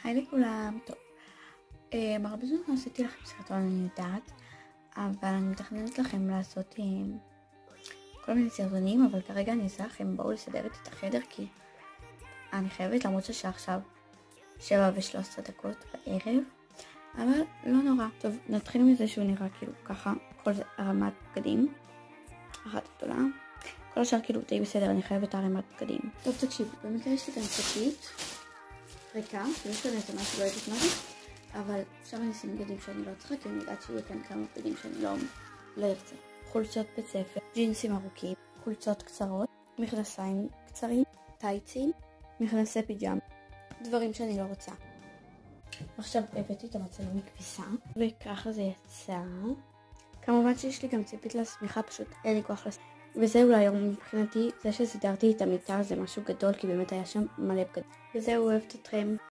היי לכולם, טוב. הרבה זמן לא עשיתי לכם סרטון, אני יודעת, אבל אני מתכננת לכם לעשות כל מיני סרטונים, אבל כרגע אני אעשה לכם, בואו לסדר את החדר, כי אני חייבת, למרות ששעה עכשיו 7:13 בערב, אבל לא נורא. טוב, נתחיל מזה שהוא נראה כאילו ככה, כל זה הרמת בגדים, אחת גדולה, כל השאר כאילו די בסדר, אני חייבת הרמת בגדים. טוב, תקשיבו, במקרה יש לי כאן שקית ריקה, לא שונה את משהו, לא יודעת מה זה, אבל אפשר לשים בגדים שאני לא צריכה, כי אני יודעת שיהיה כאן כמה בגדים שאני לא ארצה. חולצות בית ספר, ג'ינסים ארוכים, חולצות קצרות, מכנסיים קצרים, טייצים, מכנסי פיג'מה, דברים שאני לא רוצה. עכשיו הבאתי את המצלם מכביסה, וככה זה יצא. כמובן שיש לי גם ציפית לשמיכה, פשוט אין לי כוח לשמיכה. וזהו להיום מבחינתי, זה שסידרתי את המיטה זה משהו גדול, כי באמת היה שם מלא בגדים. וזהו, אוהבת אתכם.